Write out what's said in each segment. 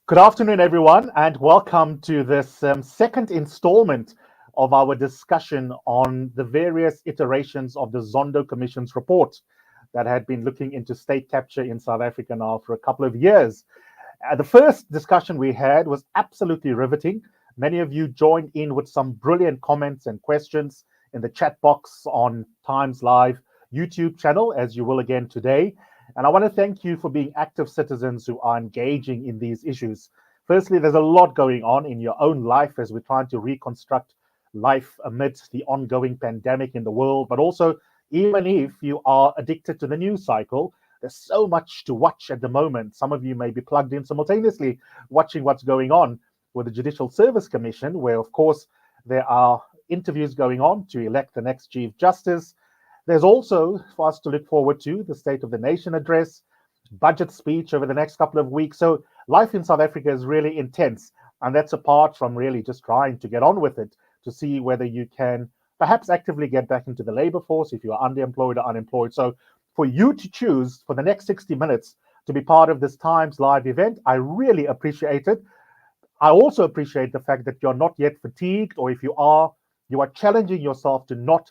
Good afternoon, everyone, and welcome to this second installment of our discussion on the various iterations of the Zondo Commission's report that had been looking into state capture in South Africa now for a couple of years. The first discussion we had was absolutely riveting. Many of you joined in with some brilliant comments and questions in the chat box on TimesLIVE YouTube channel, as you will again today. And I want to thank you for being active citizens who are engaging in these issues. Firstly, there's a lot going on in your own life as we're trying to reconstruct life amidst the ongoing pandemic in the world, but also even if you are addicted to the news cycle, there's so much to watch at the moment. Some of you may be plugged in simultaneously watching what's going on with the Judicial Service Commission, where, of course, there are interviews going on to elect the next Chief Justice. There's also, for us to look forward to, the State of the Nation address, budget speech over the next couple of weeks. So life in South Africa is really intense. And that's apart from really just trying to get on with it to see whether you can perhaps actively get back into the labor force if you are underemployed or unemployed. So for you to choose for the next 60 minutes to be part of this TimesLIVE event, I really appreciate it. I also appreciate the fact that you're not yet fatigued, or if you are challenging yourself to not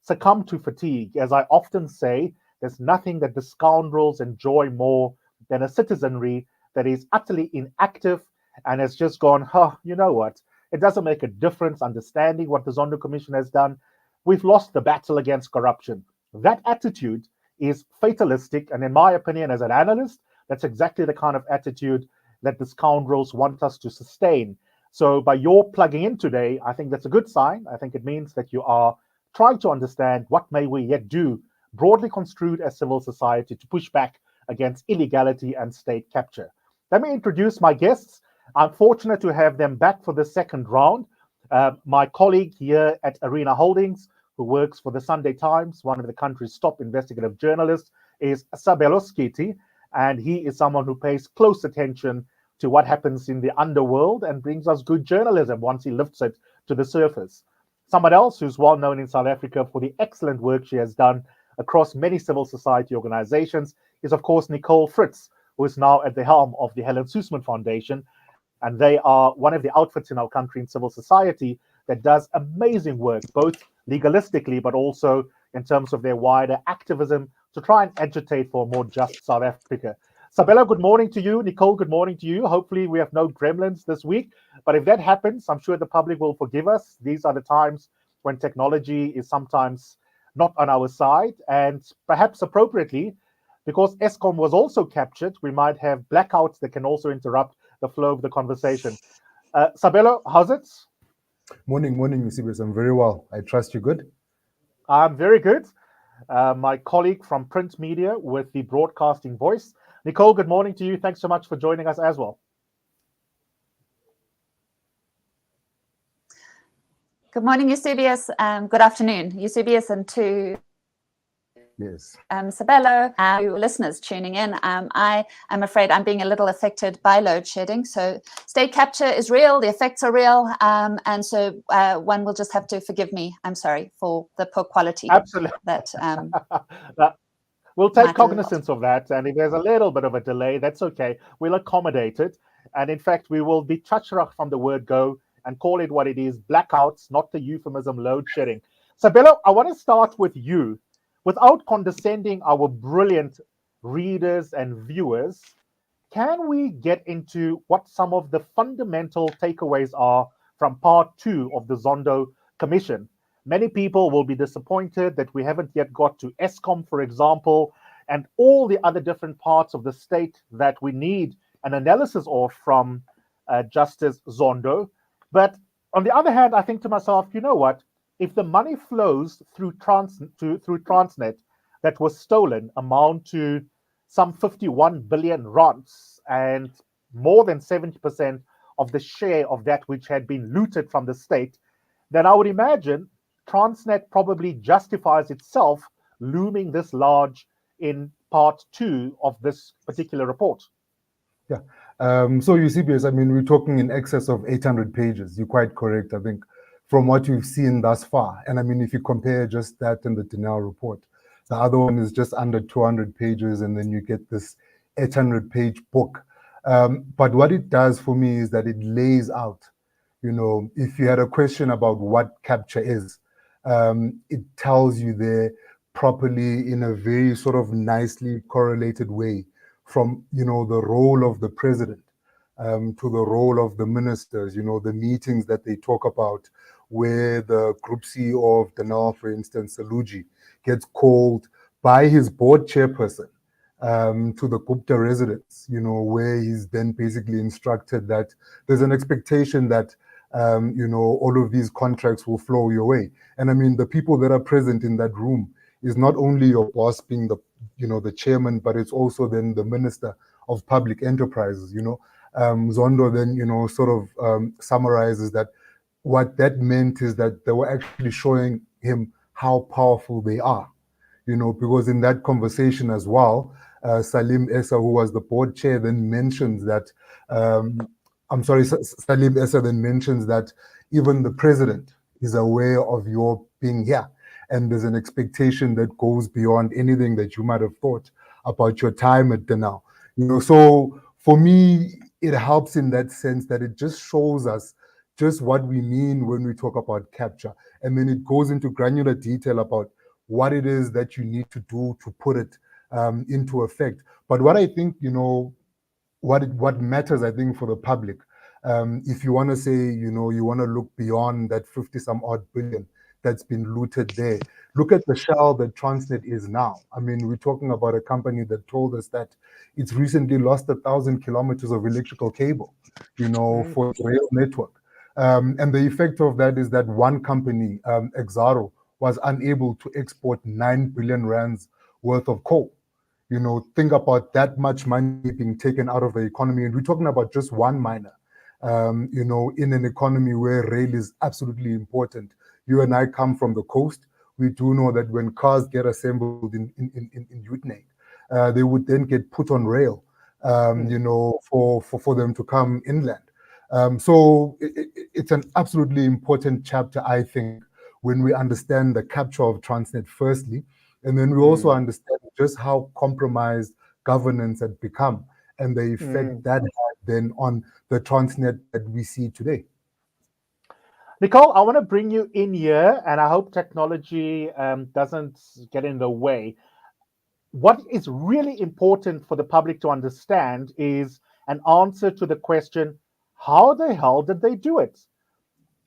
succumb to fatigue. As I often say, there's nothing that the scoundrels enjoy more than a citizenry that is utterly inactive and has just gone, you know what? It doesn't make a difference understanding what the Zondo Commission has done. We've lost the battle against corruption. That attitude is fatalistic. And in my opinion, as an analyst, that's exactly the kind of attitude that the scoundrels want us to sustain. So by your plugging in today, I think that's a good sign. I think it means that you are trying to understand what may we yet do, broadly construed as civil society, to push back against illegality and state capture. Let me introduce my guests. I'm fortunate to have them back for the second round. My colleague here at Arena Holdings, who works for the Sunday Times, one of the country's top investigative journalists, is Sabelo Skiti, and he is someone who pays close attention to what happens in the underworld and brings us good journalism once he lifts it to the surface. Someone else who's well known in South Africa for the excellent work she has done across many civil society organizations is, of course, Nicole Fritz, who is now at the helm of the Helen Suzman Foundation. And they are one of the outfits in our country in civil society that does amazing work, both legalistically, but also in terms of their wider activism to try and agitate for a more just South Africa. Sabelo, good morning to you. Nicole, good morning to you. Hopefully we have no gremlins this week. But if that happens, I'm sure the public will forgive us. These are the times when technology is sometimes not on our side. And perhaps appropriately, because Eskom was also captured, we might have blackouts that can also interrupt the flow of the conversation. Sabelo, how's it? Morning, Eusebius. I'm very well. I trust you're good. I'm very good. My colleague from print media with the Broadcasting Voice. Nicole, good morning to you. Thanks so much for joining us as well. Good morning, Eusebius. Good afternoon, Eusebius, and to Sabelo, listeners tuning in. I am afraid I'm being a little affected by load shedding. So state capture is real, the effects are real, and so one will just have to forgive me. I'm sorry for the poor quality. Absolutely. That we'll take cognizance of that, and if there's a little bit of a delay, that's okay. We'll accommodate it, and in fact, we will be touchrach from the word go and call it what it is: blackouts, not the euphemism load shedding. Sabelo, I want to start with you. Without condescending our brilliant readers and viewers, can we get into what some of the fundamental takeaways are from part 2 of the Zondo Commission? Many people will be disappointed that we haven't yet got to Eskom, for example, and all the other different parts of the state that we need an analysis of from Justice Zondo. But on the other hand, I think to myself, you know what? If the money flows through Transnet that was stolen amount to some 51 billion rands, and more than 70% of the share of that which had been looted from the state, then I would imagine Transnet probably justifies itself looming this large in part 2 of this particular report. Yeah. So Eusebius, I mean, we're talking in excess of 800 pages. You're quite correct, I think, from what we've seen thus far. And I mean, if you compare just that and the Denel report, the other one is just under 200 pages, and then you get this 800-page book. But what it does for me is that it lays out, if you had a question about what capture is, it tells you there properly in a very sort of nicely correlated way from, the role of the president to the role of the ministers, the meetings that they talk about where the group CEO of Denel, for instance, Saluji, gets called by his board chairperson to the Gupta residence, where he's then basically instructed that there's an expectation that, all of these contracts will flow your way. And I mean, the people that are present in that room is not only your boss being the chairman, but it's also then the Minister of Public Enterprises, Zondo then, sort of summarizes that what that meant is that they were actually showing him how powerful they are, because in that conversation as well, Salim Essa, who was the board chair, then mentions that, Salim Essa then mentions that even the president is aware of your being here. And there's an expectation that goes beyond anything that you might have thought about your time at Denel. So for me, it helps in that sense that it just shows us just what we mean when we talk about capture. And then it goes into granular detail about what it is that you need to do to put it into effect. But what I think, what matters, I think, for the public, if you want to say, you want to look beyond that 50 some odd billion that's been looted there, look at the shell that Transnet is now. I mean, we're talking about a company that told us that it's recently lost 1,000 kilometers of electrical cable, for its rail network. And the effect of that is that one company, Exaro, was unable to export 9 billion rands worth of coal. Think about that much money being taken out of the economy. And we're talking about just one miner, in an economy where rail is absolutely important. You and I come from the coast. We do know that when cars get assembled in Utrecht, they would then get put on rail, for them to come inland. So it's an absolutely important chapter, I think, when we understand the capture of Transnet firstly, and then we also understand just how compromised governance had become and the effect that had then on the Transnet that we see today. Nicole, I want to bring you in here, and I hope technology doesn't get in the way. What is really important for the public to understand is an answer to the question, how the hell did they do it?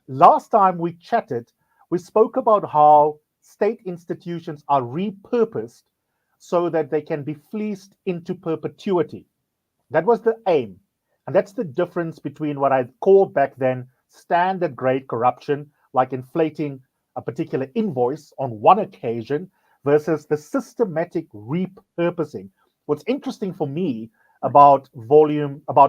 Last time we chatted, we spoke about how state institutions are repurposed so that they can be fleeced into perpetuity. That was the aim. And that's the difference between what I called back then standard grade corruption, like inflating a particular invoice on one occasion, versus the systematic repurposing. What's interesting for me about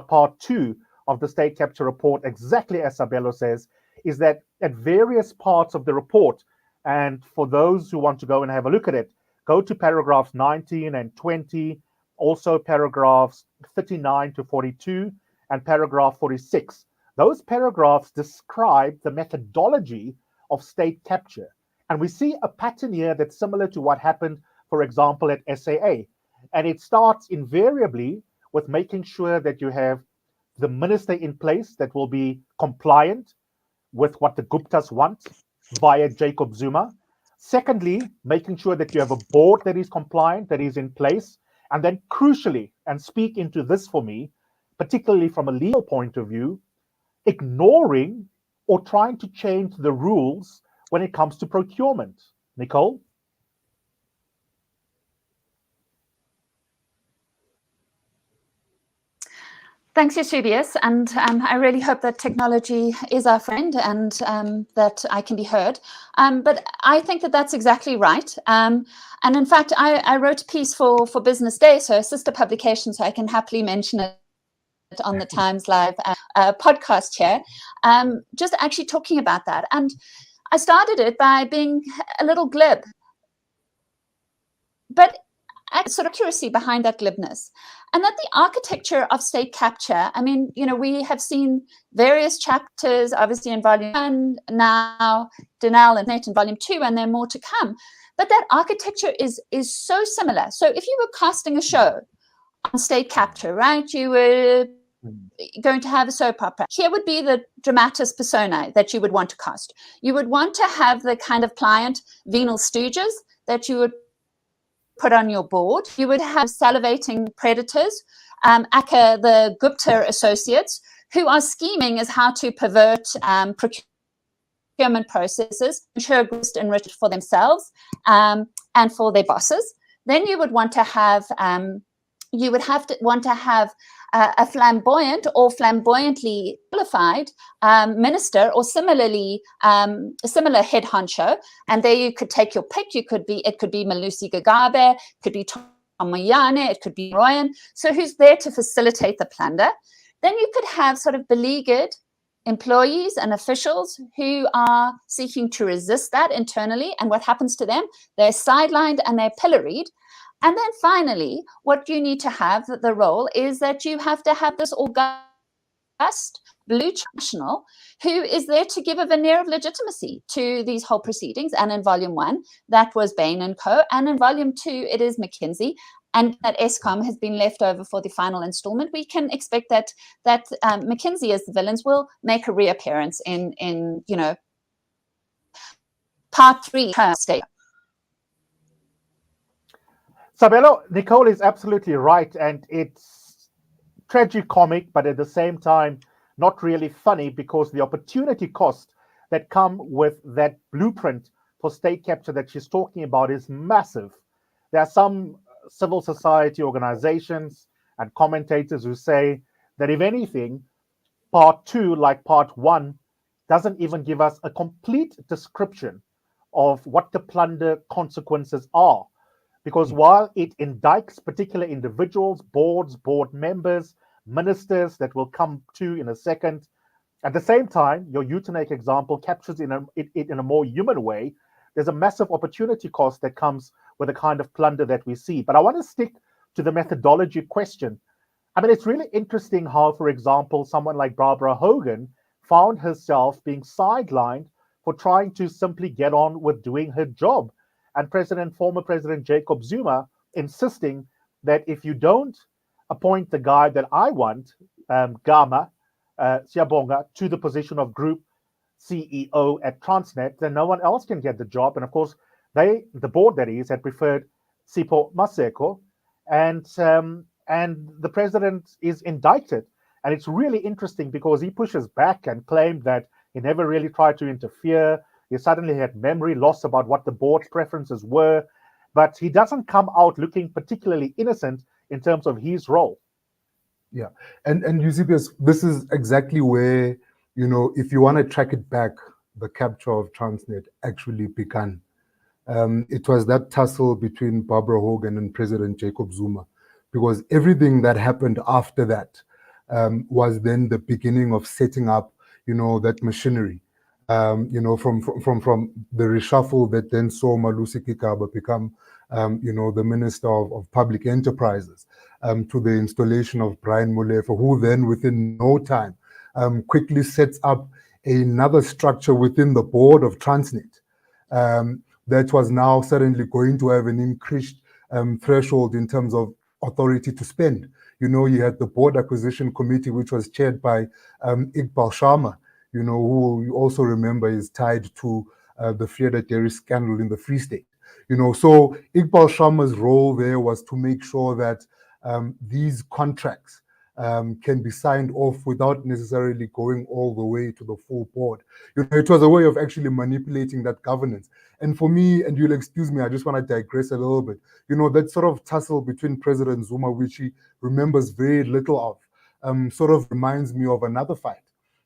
part 2 of the state capture report, exactly as Sabelo says, is that at various parts of the report, and for those who want to go and have a look at it, go to paragraphs 19 and 20, also paragraphs 39 to 42, and paragraph 46. Those paragraphs describe the methodology of state capture. And we see a pattern here that's similar to what happened, for example, at SAA. And it starts invariably with making sure that you have the minister in place that will be compliant with what the Guptas want via Jacob Zuma. Secondly, making sure that you have a board that is compliant, that is in place. And then crucially, and speak into this for me, particularly from a legal point of view, ignoring or trying to change the rules when it comes to procurement. Nicole? Thanks, Eusebius, and I really hope that technology is our friend and that I can be heard. But I think that that's exactly right. And in fact, I wrote a piece for Business Day, so a sister publication, so I can happily mention it on the TimesLIVE podcast here, just actually talking about that. And I started it by being a little glib, but sort of accuracy behind that glibness. And that the architecture of state capture, I mean, we have seen various chapters, obviously in volume 1, now Denel and Transnet in volume 2, and there are more to come. But that architecture is so similar. So if you were casting a show on state capture, right? You were going to have a soap opera. Here would be the dramatis personae that you would want to cast. You would want to have the kind of pliant venal stooges that you would put on your board. You would have salivating predators, aka the Gupta associates, who are scheming as how to pervert procurement processes, ensure goods enriched for themselves and for their bosses. Then you would want to have a flamboyant or flamboyantly qualified minister or similarly a similar head honcho, and there you could take your pick. It could be Malusi Gagabe, it could be Tom Moyane, it could be Royan. So who's there to facilitate the plunder? Then you could have sort of beleaguered employees and officials who are seeking to resist that internally. And what happens to them? They're sidelined and they're pilloried. And then finally, what you need to have, the role is that you have to have this august blue national who is there to give a veneer of legitimacy to these whole proceedings. And in volume 1, that was Bain and Co. And in volume 2, it is McKinsey. And that ESCOM has been left over for the final installment. We can expect that McKinsey as the villains will make a reappearance in part 3. Sabelo, Nicole is absolutely right, and it's tragicomic, but at the same time, not really funny, because the opportunity cost that come with that blueprint for state capture that she's talking about is massive. There are some civil society organizations and commentators who say that if anything, part 2, like part 1, doesn't even give us a complete description of what the plunder consequences are. Because while it indicts particular individuals, boards, board members, ministers that will come to in a second, at the same time, your euthanic example captures it in a more human way. There's a massive opportunity cost that comes with the kind of plunder that we see. But I want to stick to the methodology question. I mean, it's really interesting how, for example, someone like Barbara Hogan found herself being sidelined for trying to simply get on with doing her job. And former President Jacob Zuma insisting that if you don't appoint the guy that I want, Gama Siyabonga, to the position of group CEO at Transnet, then no one else can get the job. And of course, the board that is, had preferred Sipho Maseko, and the president is indicted. And it's really interesting because he pushes back and claimed that he never really tried to interfere. He suddenly had memory loss about what the board's preferences were, but he doesn't come out looking particularly innocent in terms of his role. Yeah, and Eusebius, this is exactly where, if you want to track it back, the capture of Transnet actually began. It was that tussle between Barbara Hogan and President Jacob Zuma, because everything that happened after that was then the beginning of setting up, that machinery. From the reshuffle that then saw Malusi Gigaba become, the Minister of Public Enterprises, to the installation of Brian Molefe, who then within no time quickly sets up another structure within the board of Transnet that was now suddenly going to have an increased threshold in terms of authority to spend. You had the board acquisition committee, which was chaired by Iqbal Sharma, who you also remember is tied to the Frieda Dairy scandal in the Free State. So Iqbal Sharma's role there was to make sure that these contracts can be signed off without necessarily going all the way to the full board. It was a way of actually manipulating that governance. And for me, and you'll excuse me, I just want to digress a little bit. That sort of tussle between President Zuma, which he remembers very little of, sort of reminds me of another fight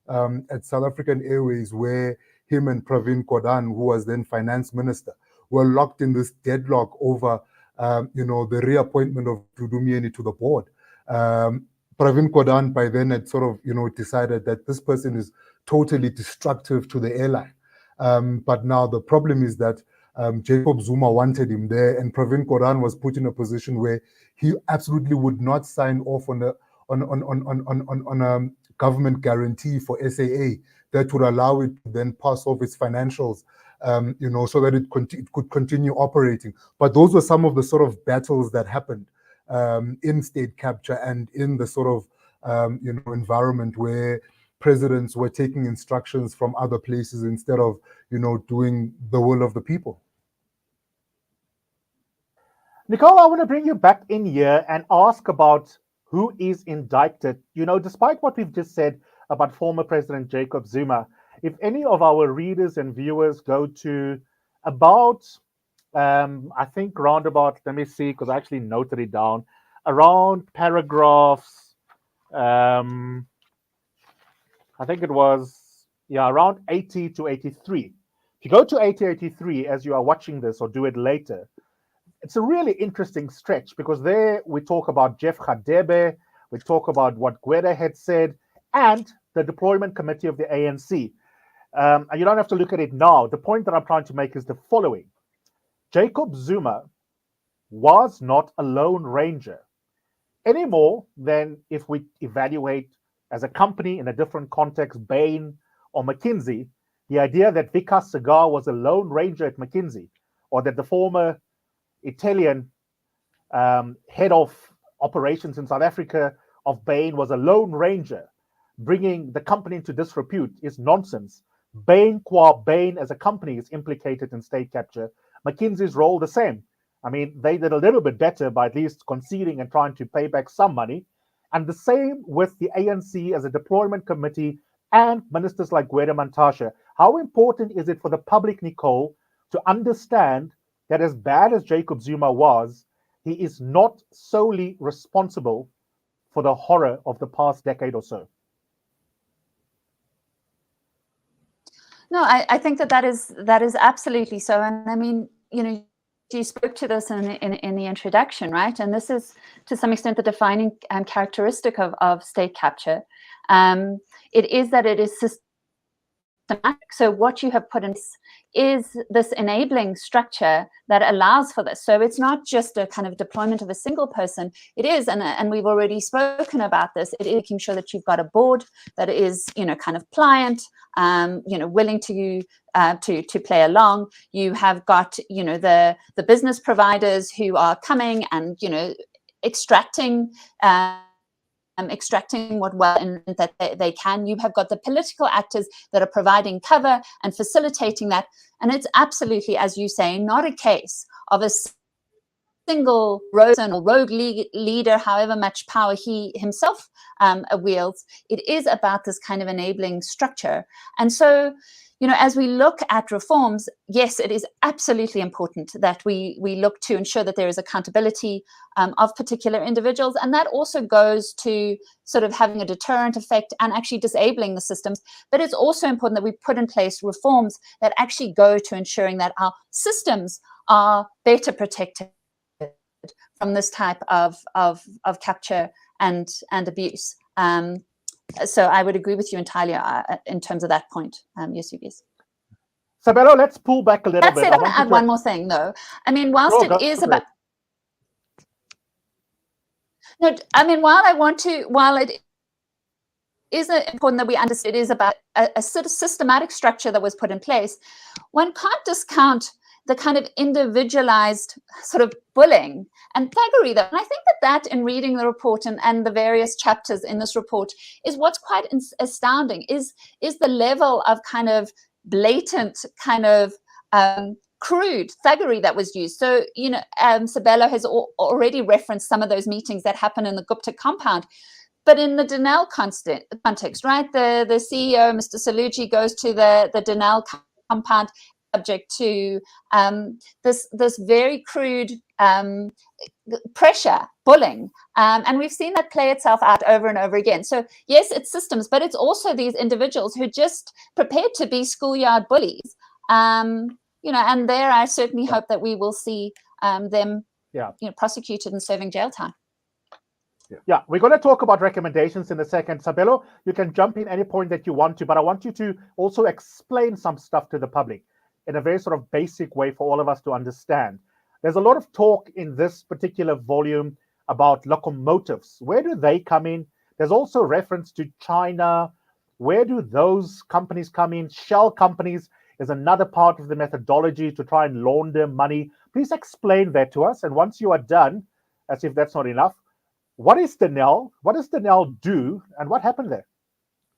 at South African Airways, where him and Pravin Gordhan, who was then finance minister, were locked in this deadlock over, the reappointment of Dudumieni to the board. Pravin Gordhan by then had sort of, decided that this person is totally destructive to the airline. But now the problem is that Jacob Zuma wanted him there, and Pravin Gordhan was put in a position where he absolutely would not sign off on a government guarantee for SAA that would allow it to then pass off its financials, so that it could continue operating. But those were some of the sort of battles that happened in state capture and in the sort of environment where presidents were taking instructions from other places instead of doing the will of the people. Nicole, I want to bring you back in here and ask about who is indicted. Despite what we've just said about former President Jacob Zuma, if any of our readers and viewers go to about, I think round about, let me see, because I actually noted it down, around paragraphs, I think it was, around 80 to 83. If you go to 80, 83 as you are watching this, or do it later, it's a really interesting stretch, because there we talk about Jeff Radebe, we talk about what Gwede had said, and the deployment committee of the ANC. And you don't have to look at it now. The point that I'm trying to make is the following. Jacob Zuma was not a lone ranger, any more than if we evaluate as a company in a different context, Bain or McKinsey, the idea that Vikas Sagar was a lone ranger at McKinsey, or that the former Italian head of operations in South Africa of Bain was a lone ranger, bringing the company into disrepute, is nonsense. Bain qua Bain as a company is implicated in state capture. McKinsey's role the same. I mean, they did a little bit better by at least conceding and trying to pay back some money. And the same with the ANC as a deployment committee and ministers like Gwede Mantashe. How important is it for the public, Nicole, to understand that as bad as Jacob Zuma was, he is not solely responsible for the horror of the past decade or so? No, I think that is absolutely so. And I mean, you spoke to this in the introduction, right? And this is to some extent the defining characteristic of state capture. It is that it is systematic. So what you have put in is this enabling structure that allows for this. So it's not just a kind of deployment of a single person. It is, and we've already spoken about this, it is making sure that you've got a board that is, kind of pliant, willing to play along. You have got, the business providers who are coming and, extracting what that they can. You have got the political actors that are providing cover and facilitating that. And it's absolutely, as you say, not a case of a single rogue leader, however much power he himself wields. It is about this kind of enabling structure. And so, as we look at reforms, yes, it is absolutely important that we look to ensure that there is accountability of particular individuals. And that also goes to sort of having a deterrent effect and actually disabling the systems. But it's also important that we put in place reforms that actually go to ensuring that our systems are better protected from this type of capture and abuse. So I would agree with you entirely in terms of that point, Eusebius. Sabelo, let's pull back a little bit. That said, I want to add one more thing, though. I mean, while it is about... No, I mean, while it is important that we understand it is about a sort of systematic structure that was put in place, one can't discount the kind of individualized sort of bullying and thuggery. And I think that in reading the report and the various chapters in this report is what's quite astounding is the level of kind of blatant kind of crude thuggery that was used. So, Sabelo has already referenced some of those meetings that happen in the Gupta compound. But in the Denel context, right, the CEO, Mr. Saluji, goes to the Denel compound subject to this very crude pressure, bullying. And we've seen that play itself out over and over again. So yes, it's systems, but it's also these individuals who are just prepared to be schoolyard bullies. And there I certainly hope that we will see them prosecuted and serving jail time. Yeah, we're going to talk about recommendations in a second. Sabelo, you can jump in any point that you want to, but I want you to also explain some stuff to the public in a very sort of basic way for all of us to understand. There's a lot of talk in this particular volume about locomotives. Where do they come in? There's also reference to China. Where do those companies come in? Shell companies is another part of the methodology to try and launder money. Please explain that to us. And once you are done, as if that's not enough. What is Denel? What does Denel do? And what happened there?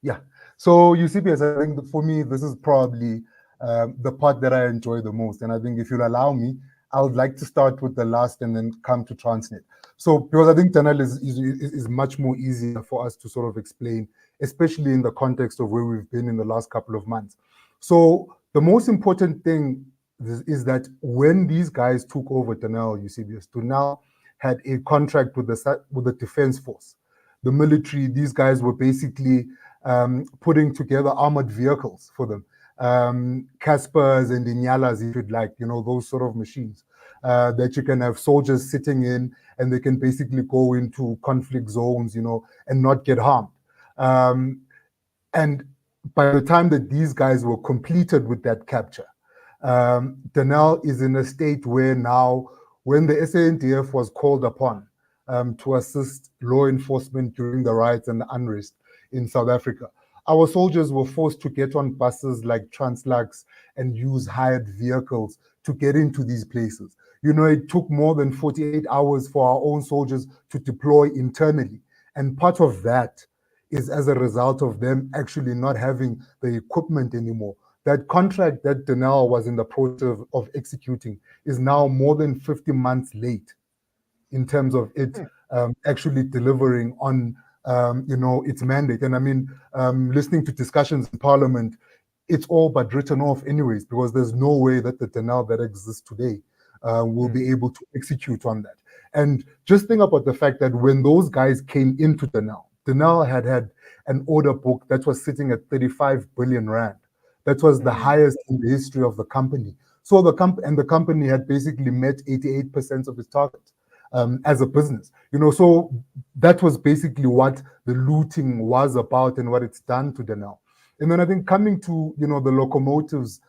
Yeah. So Eusebius, I think that for me, this is probably the part that I enjoy the most. And I think if you'll allow me, I would like to start with the last and then come to Transnet. So because I think Denel is much more easier for us to sort of explain, especially in the context of where we've been in the last couple of months. So the most important thing is that when these guys took over Denel, Eusebius, Denel had a contract with the defense force, the military. These guys were basically putting together armored vehicles for them, Caspers and Inyalas, if you'd like, those sort of machines that you can have soldiers sitting in, and they can basically go into conflict zones, and not get harmed. And by the time that these guys were completed with that capture, Denel is in a state where now, when the SANDF was called upon to assist law enforcement during the riots and the unrest in South Africa, our soldiers were forced to get on buses like Translux and use hired vehicles to get into these places. It took more than 48 hours for our own soldiers to deploy internally. And part of that is as a result of them actually not having the equipment anymore. That contract that Denel was in the process of executing is now more than 50 months late in terms of it actually delivering on its mandate. And I mean, listening to discussions in Parliament, it's all but written off anyways, because there's no way that the Denel that exists today will be able to execute on that. And just think about the fact that when those guys came into Denel had an order book that was sitting at 35 billion rand. That was the highest in the history of the company. So the company had basically met 88% of its target as a business. So that was basically what the looting was about and what it's done to Denel. And then I think coming to the locomotives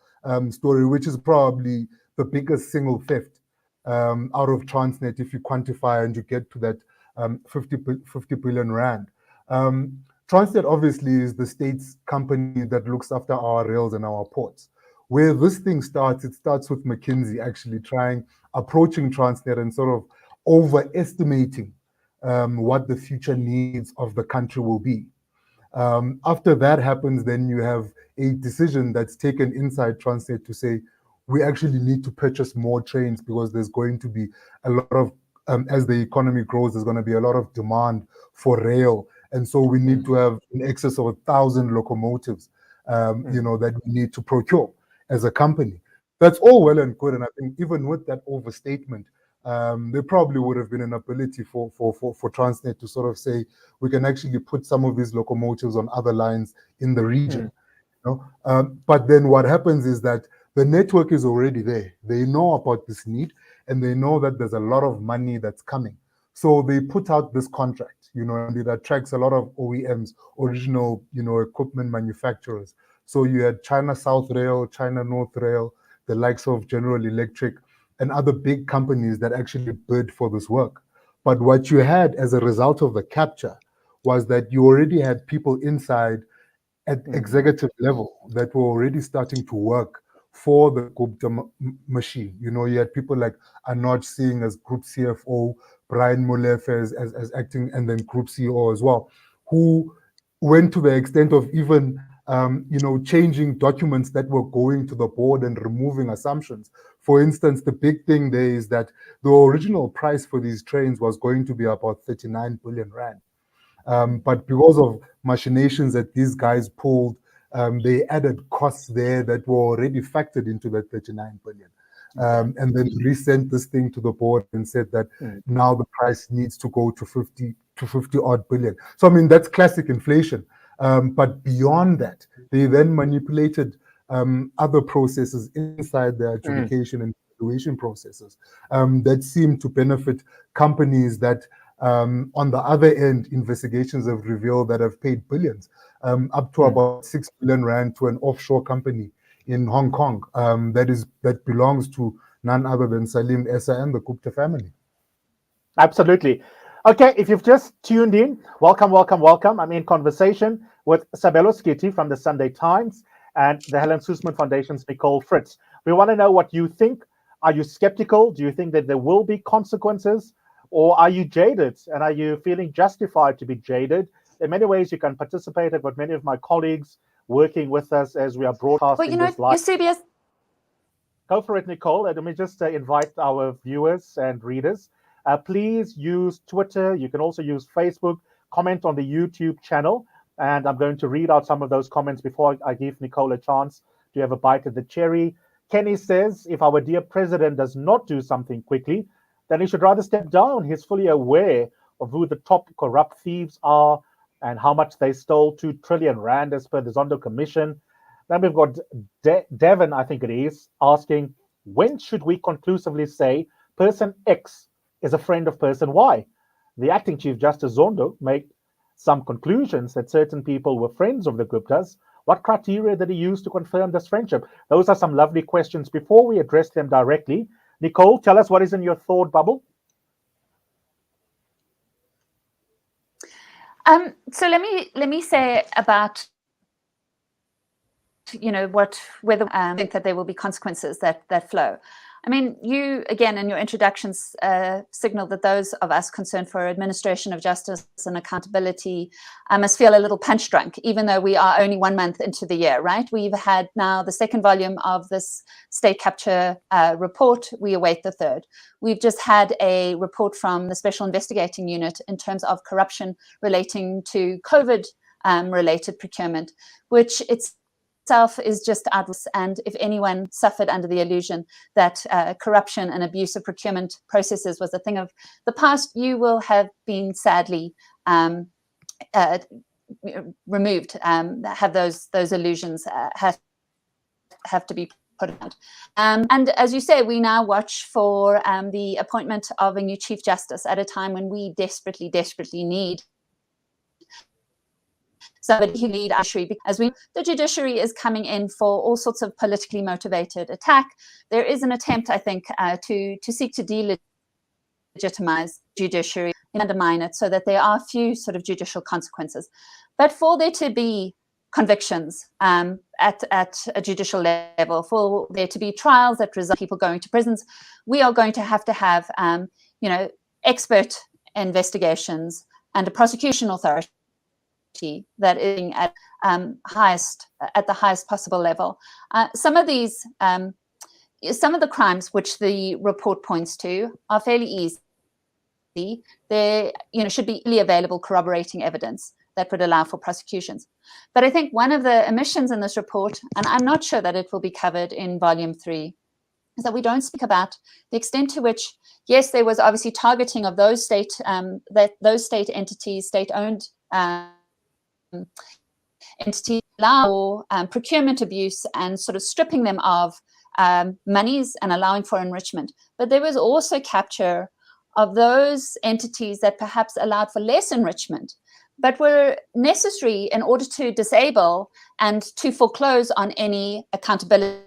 story, which is probably the biggest single theft out of Transnet, if you quantify and you get to that 50 billion rand. Transnet obviously is the state's company that looks after our rails and our ports. Where this thing starts, it starts with McKinsey actually approaching Transnet and sort of overestimating what the future needs of the country will be. After that happens, then you have a decision that's taken inside Transnet to say, we actually need to purchase more trains because there's going to be a lot of, as the economy grows, there's going to be a lot of demand for rail. And so we need to have in excess of 1,000 locomotives, that we need to procure as a company. That's all well and good. And I think even with that overstatement, there probably would have been an ability for Transnet to sort of say, we can actually put some of these locomotives on other lines in the region. But then what happens is that the network is already there. They know about this need, and they know that there's a lot of money that's coming. So they put out this contract, and it attracts a lot of OEMs, original, equipment manufacturers. So you had China South Rail, China North Rail, the likes of General Electric, and other big companies that actually bid for this work. But what you had as a result of the capture was that you already had people inside at executive level that were already starting to work for the Gupta machine. You had people like Anoj Singh as Group CFO, Brian Molefe as acting, and then Group CEO as well, who went to the extent of even changing documents that were going to the board and removing assumptions. For instance, the big thing there is that the original price for these trains was going to be about 39 billion rand. But because of machinations that these guys pulled, they added costs there that were already factored into that 39 billion. And then resent this thing to the board and said that now the price needs to go to 50 odd billion. So, I mean, that's classic inflation. But beyond that, they then manipulated other processes inside the adjudication and valuation processes that seem to benefit companies that, on the other end, investigations have revealed that have paid billions, up to about 6 billion rand to an offshore company in Hong Kong that belongs to none other than Salim Essa and the Gupta family. Absolutely. Okay, if you've just tuned in, welcome. I'm in conversation with Sabelo Skiti from the Sunday Times and the Helen Suzman Foundation's Nicole Fritz. We want to know what you think. Are you skeptical? Do you think that there will be consequences? Or are you jaded, and are you feeling justified to be jaded? In many ways, you can participate. I've got many of my colleagues working with us as we are broadcasting this live. Eusebius, go for it, Nicole. Let me just invite our viewers and readers. Please use Twitter. You can also use Facebook. Comment on the YouTube channel. And I'm going to read out some of those comments before I give Nicole a chance to have a bite of the cherry. Kenny says, if our dear president does not do something quickly, then he should rather step down. He's fully aware of who the top corrupt thieves are and how much they stole, 2 trillion rand as per the Zondo Commission. Then we've got Devon, I think it is, asking, when should we conclusively say person X is a friend of person Y? The acting Chief Justice Zondo made some conclusions that certain people were friends of the Guptas. What criteria did he use to confirm this friendship? Those are some lovely questions. Before we address them directly, Nicole, tell us what is in your thought bubble. So let me say about, whether I think that there will be consequences that flow. I mean, you, again, in your introductions, signaled that those of us concerned for administration of justice and accountability must feel a little punch drunk, even though we are only 1 month into the year, right? We've had now the 2nd volume of this state capture report. We await the 3rd. We've just had a report from the Special Investigating Unit in terms of corruption relating to COVID-related procurement, which itself is just outrageous. And if anyone suffered under the illusion that corruption and abuse of procurement processes was a thing of the past, you will have been sadly removed. Have those illusions have to be put out. And as you say, we now watch for the appointment of a new Chief Justice at a time when we desperately need somebody who lead our judiciary, because the judiciary is coming in for all sorts of politically motivated attack. There is an attempt, I think, to seek to delegitimize judiciary and undermine it so that there are few sort of judicial consequences. But for there to be convictions at a judicial level, for there to be trials that result in people going to prisons, we are going to have expert investigations and a prosecution authority that is at the highest possible level. Some of the crimes which the report points to are fairly easy. There, should be easily available corroborating evidence that would allow for prosecutions. But I think one of the omissions in this report, and I'm not sure that it will be covered in volume 3, is that we don't speak about the extent to which, yes, there was obviously targeting of those state entities, state-owned entities, allow procurement abuse and sort of stripping them of monies and allowing for enrichment. But there was also capture of those entities that perhaps allowed for less enrichment, but were necessary in order to disable and to foreclose on any accountability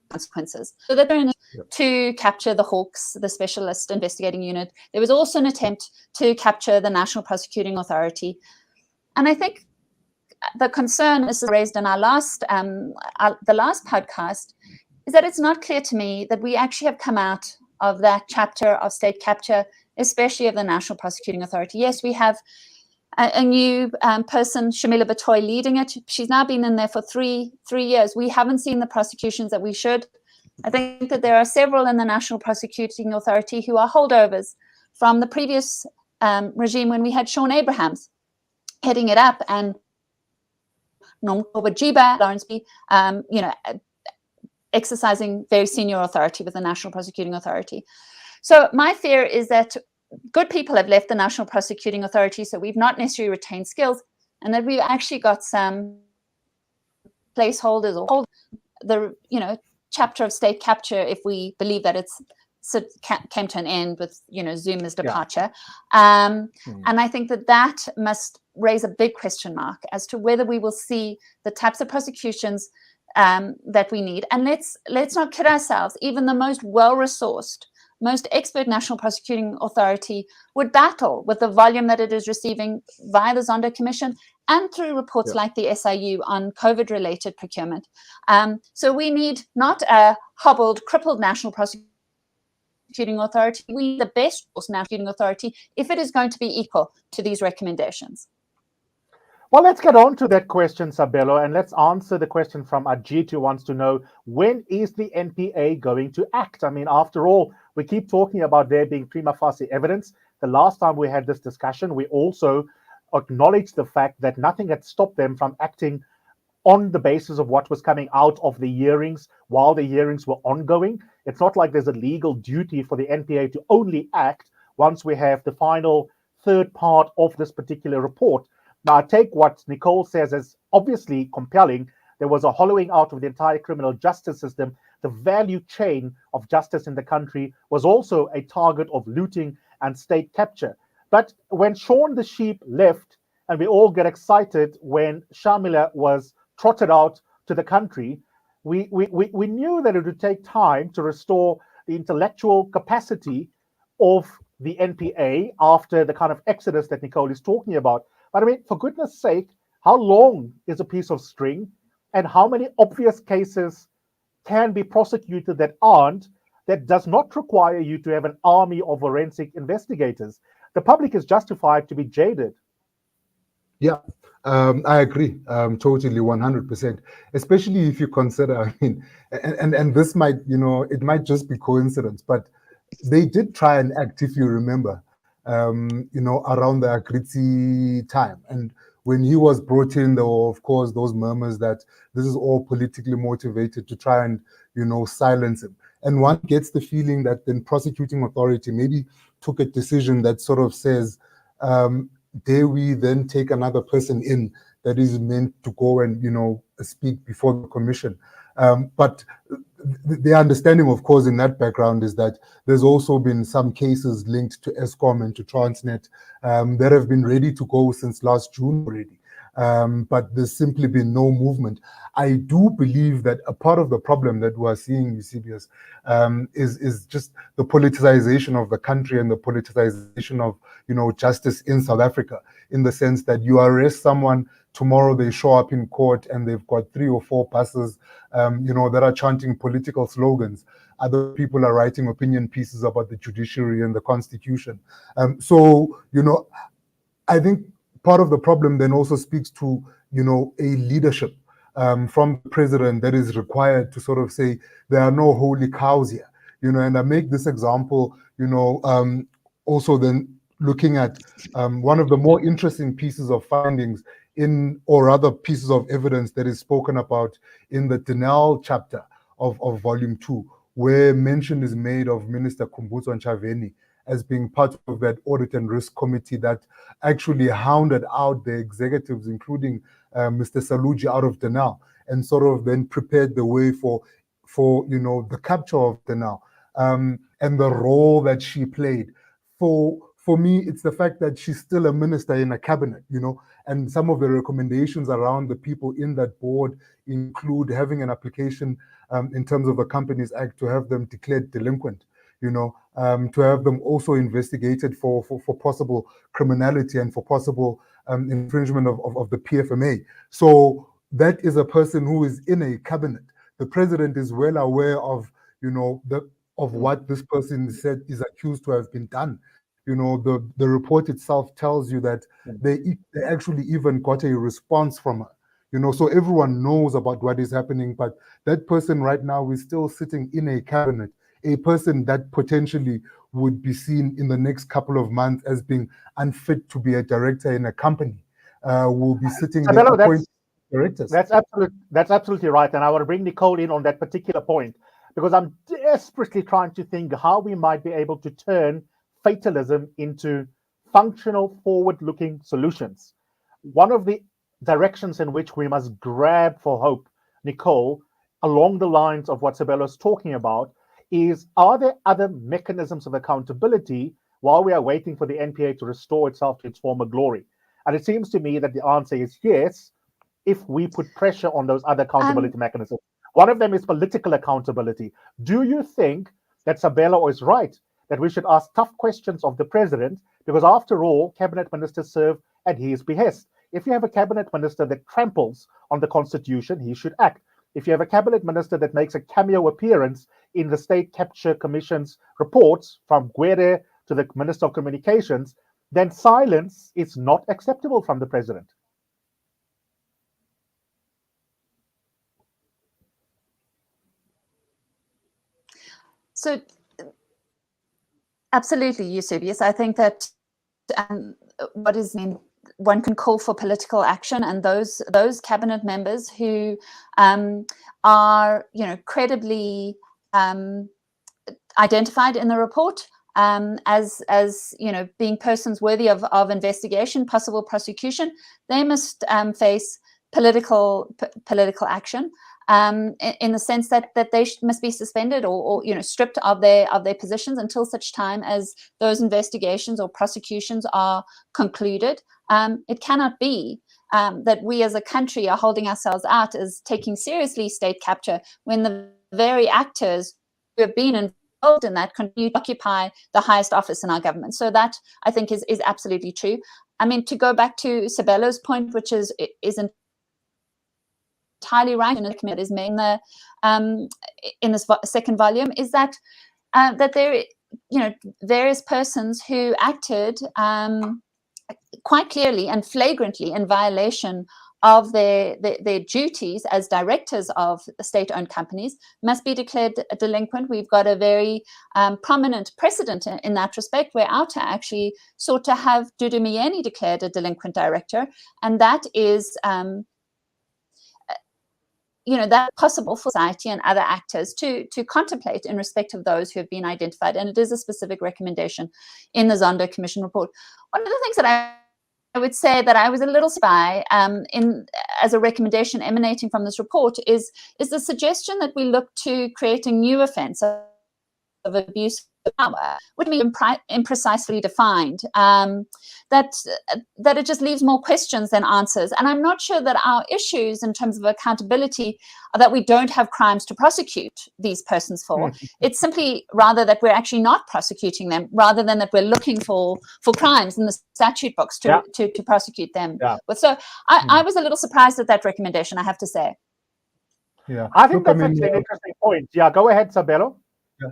consequences. So that to capture the Hawks, the Specialist Investigating Unit. There was also an attempt to capture the National Prosecuting Authority. And I think the concern is raised in our last podcast is that it's not clear to me that we actually have come out of that chapter of state capture, especially of the National Prosecuting Authority. Yes, we have a new person, Shamila Batoy, leading it. She's now been in there for three years. We haven't seen the prosecutions that we should. I think that there are several in the National Prosecuting Authority who are holdovers from the previous regime when we had Sean Abrahams heading it up and Norm Jiba, Lawrence B, exercising very senior authority with the National Prosecuting Authority. So my fear is that good people have left the National Prosecuting Authority, so we've not necessarily retained skills, and that we've actually got some placeholders or hold the chapter of state capture if we believe that it's came to an end with Zuma's departure. And I think that must raise a big question mark as to whether we will see the types of prosecutions that we need. And let's not kid ourselves. Even the most well-resourced, most expert National Prosecuting Authority would battle with the volume that it is receiving via the Zondo Commission and through reports like the SIU on COVID-related procurement. So we need not a hobbled, crippled National Prosecuting prosecuting authority. We need the best prosecuting authority if it is going to be equal to these recommendations. Well, let's get on to that question, Sabelo, and let's answer the question from Ajit, who wants to know, when is the NPA going to act? I mean, after all, we keep talking about there being prima facie evidence. The last time we had this discussion, we also acknowledged the fact that nothing had stopped them from acting on the basis of what was coming out of the hearings while the hearings were ongoing. It's not like there's a legal duty for the NPA to only act once we have the final third part of this particular report. Now, I take what Nicole says as obviously compelling. There was a hollowing out of the entire criminal justice system. The value chain of justice in the country was also a target of looting and state capture. But when Sean the Sheep left, and we all get excited when Shamila was trotted out to the country, we knew that it would take time to restore the intellectual capacity of the NPA after the kind of exodus that Nicole is talking about. But I mean, for goodness sake, how long is a piece of string, and how many obvious cases can be prosecuted that aren't, that does not require you to have an army of forensic investigators? The public is justified to be jaded. Yeah, I agree totally 100%, especially if you consider, I mean, and this might, it might just be coincidence, but they did try and act, if you remember, around the Agriti time. And when he was brought in, there were, of course, those murmurs that this is all politically motivated to try and, silence him. And one gets the feeling that the prosecuting authority maybe took a decision that sort of says, dare we then take another person in that is meant to go and, speak before the commission? But the understanding, of course, in that background is that there's also been some cases linked to Eskom and to Transnet that have been ready to go since last June already. But there's simply been no movement. I do believe that a part of the problem that we're seeing, Eusebius, is just the politicization of the country and the politicization of, justice in South Africa, in the sense that you arrest someone, tomorrow they show up in court and they've got 3 or 4 buses, that are chanting political slogans. Other people are writing opinion pieces about the judiciary and the constitution. So, I think part of the problem then also speaks to, a leadership from the president that is required to sort of say, there are no holy cows here, and I make this example, also then looking at one of the more interesting pieces of findings or other pieces of evidence that is spoken about in the Denel chapter of volume 2, where mention is made of Minister Khumbudzo Nchaveni as being part of that audit and risk committee that actually hounded out the executives, including Mr. Saluji, out of Denel, and sort of then prepared the way for the capture of Denel, and the role that she played. For me, it's the fact that she's still a minister in a cabinet, and some of the recommendations around the people in that board include having an application in terms of the Companies Act to have them declared delinquent, to have them also investigated for possible criminality and for possible infringement of the PFMA. So that is a person who is in a cabinet. The president is well aware of, of what this person said is accused to have been done. The report itself tells you that they actually even got a response from her. So everyone knows about what is happening, but that person right now is still sitting in a cabinet, a person that potentially would be seen in the next couple of months as being unfit to be a director in a company, will be sitting there appointing directors. That's absolutely right. And I want to bring Nicole in on that particular point, because I'm desperately trying to think how we might be able to turn fatalism into functional, forward-looking solutions. One of the directions in which we must grab for hope, Nicole, along the lines of what Sabelo is talking about, is, are there other mechanisms of accountability while we are waiting for the NPA to restore itself to its former glory? And it seems to me that the answer is yes, if we put pressure on those other accountability mechanisms. One of them is political accountability. Do you think that Sabelo is right, that we should ask tough questions of the president? Because after all, cabinet ministers serve at his behest. If you have a cabinet minister that tramples on the constitution, he should act. if you have a cabinet minister that makes a cameo appearance in the State Capture Commission's reports, from Gwede to the Minister of Communications, then silence is not acceptable from the president. So, absolutely, Eusebius. I think that one can call for political action, and those cabinet members who are, credibly identified in the report as being persons worthy of investigation, possible prosecution, they must face political action. In the sense that they must be suspended or stripped of their positions until such time as those investigations or prosecutions are concluded. It cannot be that we as a country are holding ourselves out as taking seriously state capture when the very actors who have been involved in that continue to occupy the highest office in our government. So that, I think, is absolutely true. I mean, to go back to Sabelo's point, which is entirely right, and it is made in this second volume, is that that there, various persons who acted quite clearly and flagrantly in violation of their duties as directors of state-owned companies must be declared delinquent. We've got a very prominent precedent in that respect, where OUTA actually sought to have Dudu Myeni declared a delinquent director, and that is that's possible for society and other actors to contemplate in respect of those who have been identified. And it is a specific recommendation in the Zondo Commission report. One of the things that I would say that I was a little surprised as a recommendation emanating from this report is the suggestion that we look to create a new offence of abuse of power, would be imprecisely defined, that it just leaves more questions than answers. And I'm not sure that our issues in terms of accountability are that we don't have crimes to prosecute these persons for. It's simply rather that we're actually not prosecuting them, rather than that we're looking for crimes in the statute books to prosecute them. But so I was a little surprised at that recommendation, I have to say. Yeah, I think that's actually an interesting point. Yeah, go ahead, Sabelo.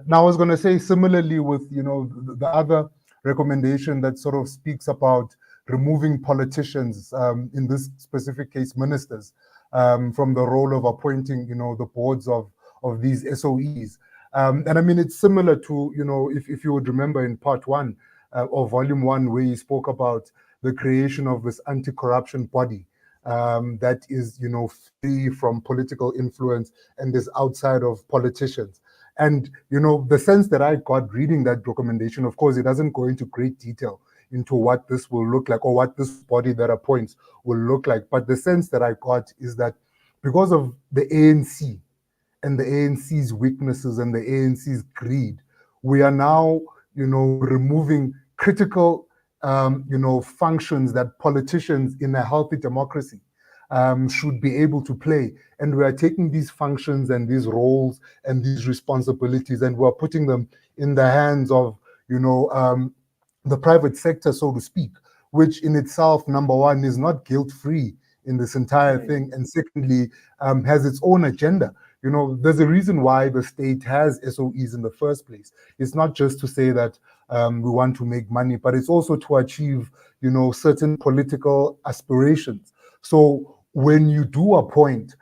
Now, I was going to say, similarly with the other recommendation that sort of speaks about removing politicians, in this specific case ministers, from the role of appointing the boards of these SOEs, and I mean, it's similar to if you would remember in part 1 or volume 1, where he spoke about the creation of this anti-corruption body that is free from political influence and is outside of politicians. And, the sense that I got reading that recommendation, of course, it doesn't go into great detail into what this will look like or what this body that appoints will look like. But the sense that I got is that because of the ANC and the ANC's weaknesses and the ANC's greed, we are now, removing critical, functions that politicians in a healthy democracy should be able to play. And we are taking these functions and these roles and these responsibilities, and we're putting them in the hands of, the private sector, so to speak, which in itself, number one, is not guilt-free in this entire thing, and secondly, has its own agenda. There's a reason why the state has SOEs in the first place. It's not just to say that we want to make money, but it's also to achieve, certain political aspirations. So when you do appoint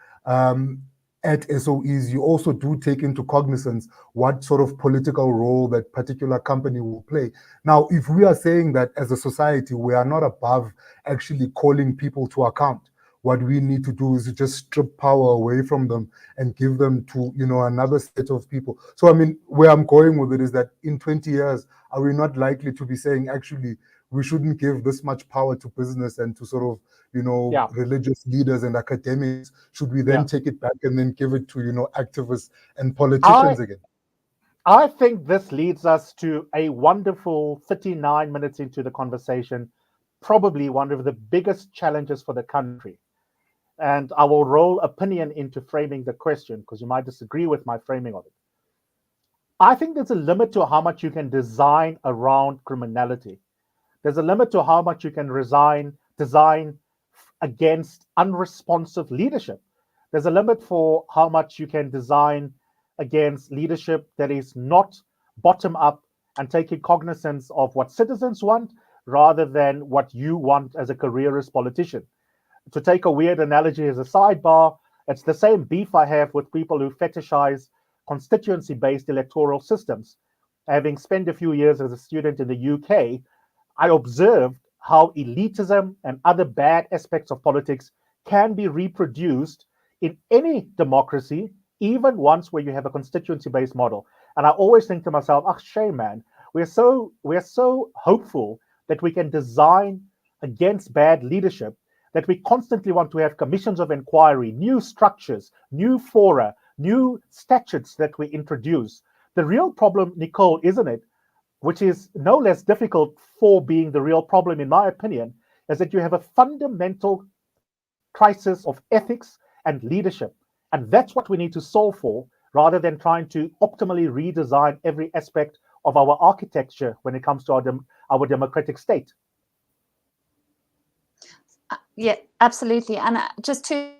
at SOEs, you also do take into cognizance what sort of political role that particular company will play. Now, if we are saying that as a society, we are not above actually calling people to account, what we need to do is to just strip power away from them and give them to, another set of people. So, I mean, where I'm going with it is that in 20 years, are we not likely to be saying, actually, we shouldn't give this much power to business and to sort of, religious leaders and academics? Should we then take it back and then give it to, activists and politicians again? I think this leads us to a wonderful 39 minutes into the conversation, probably one of the biggest challenges for the country. And I will roll opinion into framing the question, because you might disagree with my framing of it. I think there's a limit to how much you can design around criminality. There's a limit to how much you can design against unresponsive leadership. there's a limit for how much you can design against leadership that is not bottom up and taking cognizance of what citizens want rather than what you want as a careerist politician. To take a weird analogy as a sidebar, it's the same beef I have with people who fetishize constituency-based electoral systems. Having spent a few years as a student in the UK, I observed how elitism and other bad aspects of politics can be reproduced in any democracy, even ones where you have a constituency-based model. And I always think to myself, shame, man, we're so hopeful that we can design against bad leadership that we constantly want to have commissions of inquiry, new structures, new fora, new statutes that we introduce. The real problem, Nicole, isn't it, which is no less difficult for being the real problem, in my opinion, is that you have a fundamental crisis of ethics and leadership. And that's what we need to solve for, rather than trying to optimally redesign every aspect of our architecture when it comes to our democratic state. Yeah, absolutely. And just to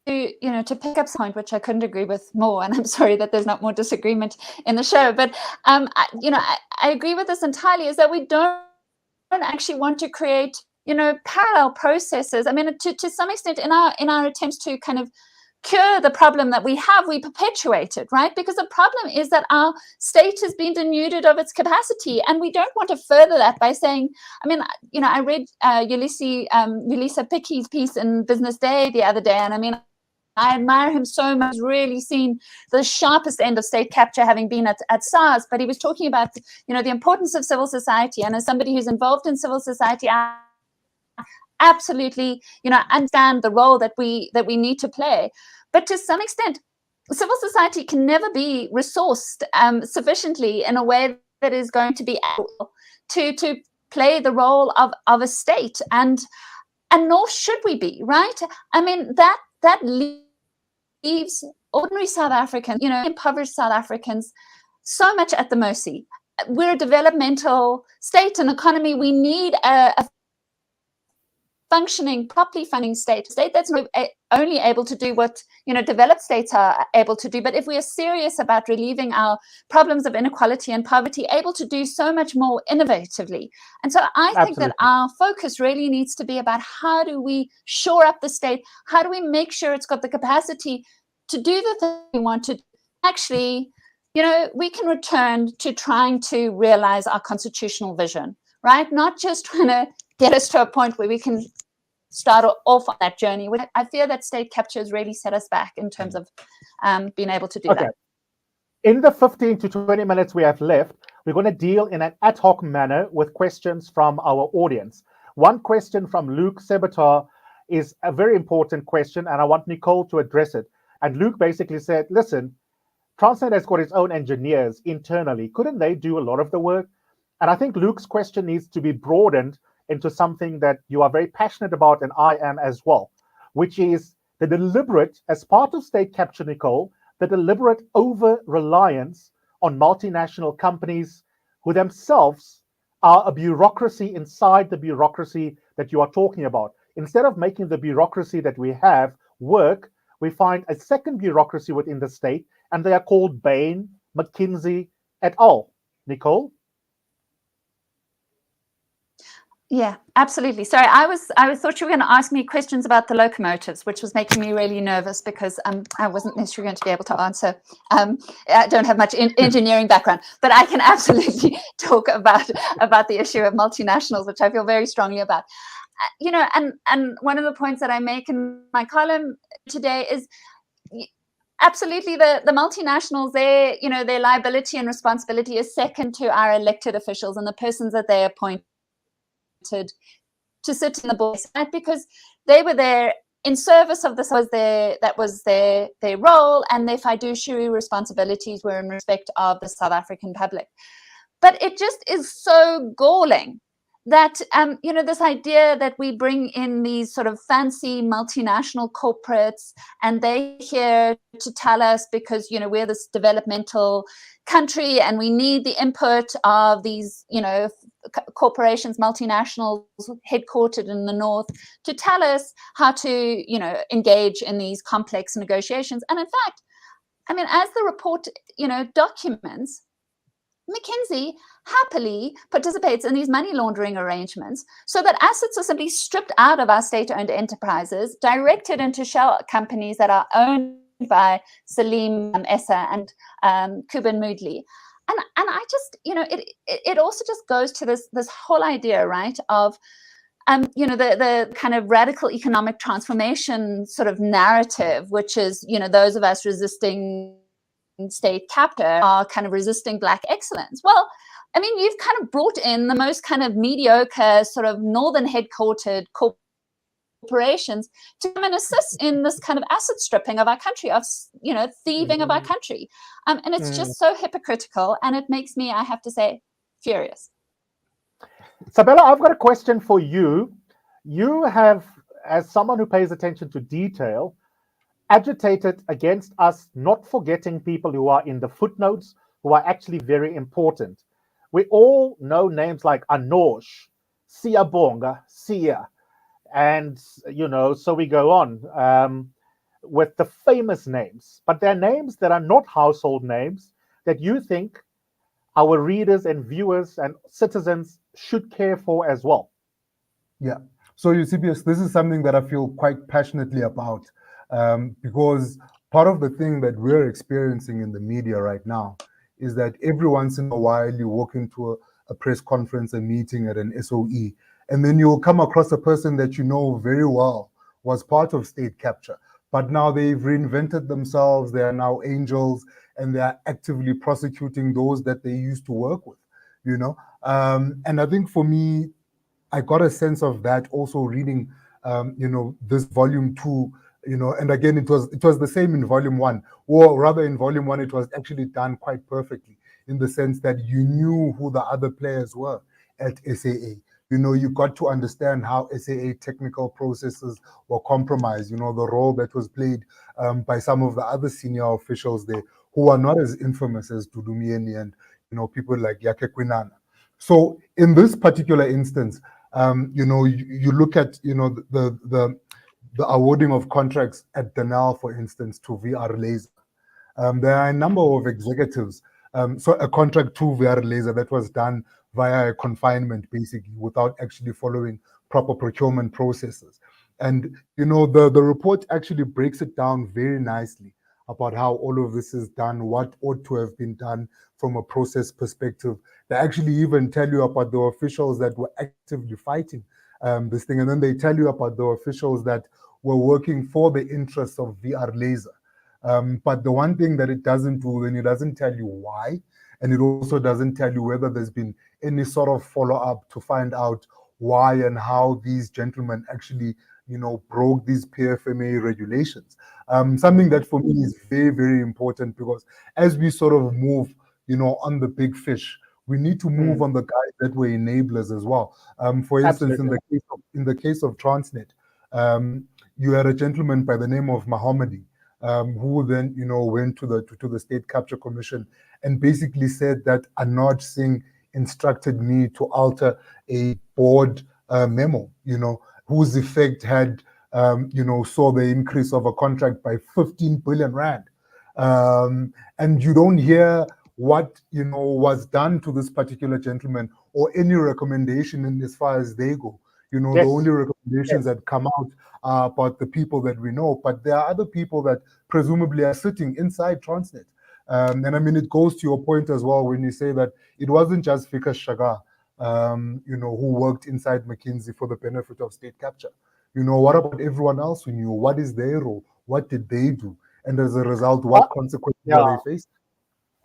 pick up some point, which I couldn't agree with more, and I'm sorry that there's not more disagreement in the show, but I agree with this entirely, is that we don't actually want to create parallel processes. I mean, to some extent, in our attempts to kind of cure the problem that we have, we perpetuate it, right? Because the problem is that our state has been denuded of its capacity, and we don't want to further that by saying, I mean, I read Yolisa Pickey's piece in Business Day the other day, and I mean, I admire him so much. He's really seen the sharpest end of state capture, having been at SARS, but he was talking about, the importance of civil society. And as somebody who's involved in civil society, I absolutely, understand the role that we need to play. But to some extent, civil society can never be resourced sufficiently in a way that is going to be able to play the role of a state, and nor should we be, right? I mean, that leaves ordinary South Africans, impoverished South Africans, so much at the mercy. We're a developmental state and economy. We need a functioning, properly funding state that's not only able to do what developed states are able to do, but if we are serious about relieving our problems of inequality and poverty, able to do so much more innovatively. And so I think that our focus really needs to be about how do we shore up the state, how do we make sure it's got the capacity to do the thing we want to actually, we can return to trying to realize our constitutional vision, right? Not just trying to get us to a point where we can start off on that journey. I fear that state capture has really set us back in terms of being able to do that. In the 15 to 20 minutes we have left, we're going to deal in an ad hoc manner with questions from our audience. One question from Luke Sebatar is a very important question, and I want Nicole to address it. And Luke basically said, listen, Transnet has got its own engineers internally. Couldn't they do a lot of the work? And I think Luke's question needs to be broadened into something that you are very passionate about, and I am as well, which is the deliberate, as part of state capture, Nicole, the deliberate over-reliance on multinational companies who themselves are a bureaucracy inside the bureaucracy that you are talking about. Instead of making the bureaucracy that we have work, we find a second bureaucracy within the state, and they are called Bain, McKinsey, et al. Nicole? Yeah, absolutely. Sorry, I thought you were going to ask me questions about the locomotives, which was making me really nervous because I wasn't necessarily going to be able to answer. I don't have much engineering background, but I can absolutely talk about the issue of multinationals, which I feel very strongly about. And one of the points that I make in my column today is absolutely the multinationals, their liability and responsibility is second to our elected officials and the persons that they appoint to sit in the board, because they were there in service of this, that was their role, and their fiduciary responsibilities were in respect of the South African public. But it just is so galling that this idea that we bring in these sort of fancy multinational corporates, and they're here to tell us, because we're this developmental country and we need the input of these corporations, multinationals headquartered in the north, to tell us how to engage in these complex negotiations. And in fact, as the report documents, McKinsey happily participates in these money laundering arrangements so that assets are simply stripped out of our state-owned enterprises, directed into shell companies that are owned by Salim Essa and Kuben Moodley. And I just, it also just goes to this whole idea, right, of the kind of radical economic transformation sort of narrative, which is, those of us resisting state capture are kind of resisting Black excellence. Well, you've kind of brought in the most kind of mediocre sort of northern headquartered corporations to come and assist in this kind of asset stripping of our country, of thieving of our country, and it's just so hypocritical, and it makes me, I have to say, furious. Sabelo, I've got a question for you. You have, as someone who pays attention to detail, agitated against us not forgetting people who are in the footnotes, who are actually very important. We all know names like Anosh, Siyabonga, Sia, and so we go on with the famous names. But they're names that are not household names that you think our readers and viewers and citizens should care for as well. Yeah. So Eusebius, this is something that I feel quite passionately about. Because part of the thing that we're experiencing in the media right now is that every once in a while you walk into a press conference, a meeting at an SOE, and then you'll come across a person that you know very well was part of state capture, but now they've reinvented themselves. They are now angels, and they are actively prosecuting those that they used to work with, and I think for me, I got a sense of that also reading, this volume 2. And again, it was the same in volume 1, or rather in volume 1, it was actually done quite perfectly in the sense that you knew who the other players were at SAA. You got to understand how SAA technical processes were compromised, the role that was played by some of the other senior officials there who are not as infamous as Dudumieni and, people like Yake Kwinana. So in this particular instance, you look at, the awarding of contracts at Denel, for instance, to VR Laser. There are a number of executives. So a contract to VR Laser that was done via a confinement, basically, without actually following proper procurement processes. And, the report actually breaks it down very nicely about how all of this is done, what ought to have been done from a process perspective. They actually even tell you about the officials that were actively fighting this thing. And then they tell you about the officials that were working for the interests of VR Laser. But the one thing that it doesn't do, then it doesn't tell you why. And it also doesn't tell you whether there's been any sort of follow-up to find out why and how these gentlemen actually, broke these PFMA regulations. Something that for me is very, very important, because as we sort of move, on the big fish, we need to move on the guys that were enablers as well. For instance, in the case of Transnet, you had a gentleman by the name of Mohammadi, who then, went to the State Capture Commission and basically said that Anoj Singh instructed me to alter a board memo, whose effect had, saw the increase of a contract by 15 billion rand. And you don't hear what, was done to this particular gentleman or any recommendation in as far as they go. Yes. The only recommendations that come out are about the people that we know, but there are other people that presumably are sitting inside Transnet. And it goes to your point as well when you say that it wasn't just Vikas Shagar, who worked inside McKinsey for the benefit of state capture. What about everyone else who knew? What is their role? What did they do? And as a result, what consequences are they facing?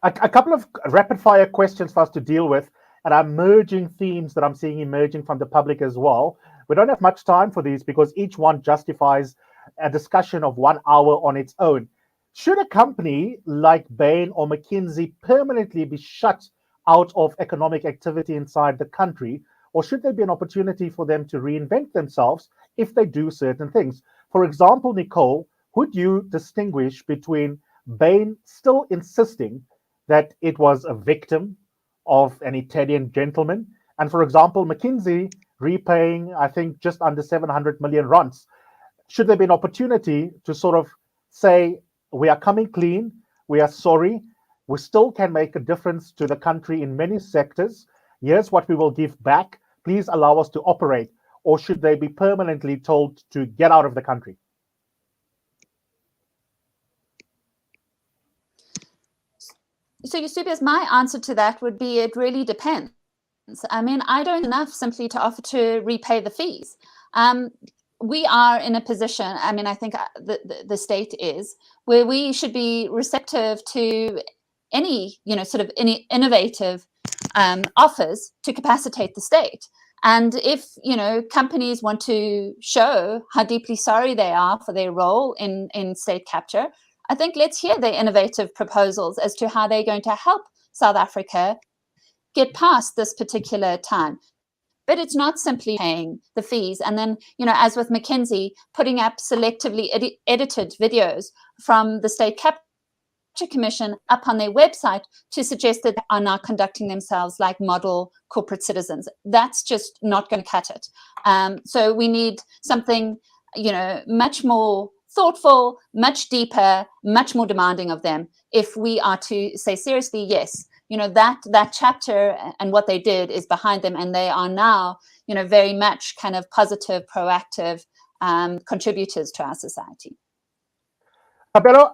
A couple of rapid fire questions for us to deal with, and are merging themes that I'm seeing emerging from the public as well. We don't have much time for these because each one justifies a discussion of 1 hour on its own. Should a company like Bain or McKinsey permanently be shut out of economic activity inside the country, or should there be an opportunity for them to reinvent themselves if they do certain things? For example, Nicole, would you distinguish between Bain still insisting that it was a victim of an Italian gentleman, and, for example, McKinsey repaying, I think, just under 700 million rands? Should there be an opportunity to sort of say, we are coming clean, we are sorry, we still can make a difference to the country in many sectors, here's what we will give back, please allow us to operate? Or should they be permanently told to get out of the country? So, Eusebius, my answer to that would be it really depends. I mean, I don't enough simply to offer to repay the fees. We are in a position, I mean, I think the state is, where we should be receptive to any, sort of any innovative offers to capacitate the state. And if, companies want to show how deeply sorry they are for their role in state capture, I think let's hear their innovative proposals as to how they're going to help South Africa get past this particular time. But it's not simply paying the fees. And then, as with McKinsey, putting up selectively edited videos from the State Capture Commission up on their website to suggest that they are now conducting themselves like model corporate citizens. That's just not going to cut it. So we need something, much more thoughtful, much deeper, much more demanding of them if we are to say seriously, yes, that chapter and what they did is behind them, and they are now, very much kind of positive, proactive contributors to our society. Sabelo,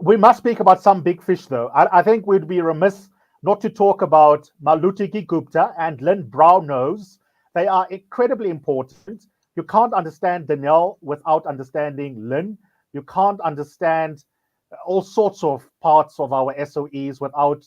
we must speak about some big fish, though. I think we'd be remiss not to talk about Malutiki Gupta and Lynn Brown-Nose. They are incredibly important. You can't understand Denel without understanding Lynn. You can't understand all sorts of parts of our SOEs without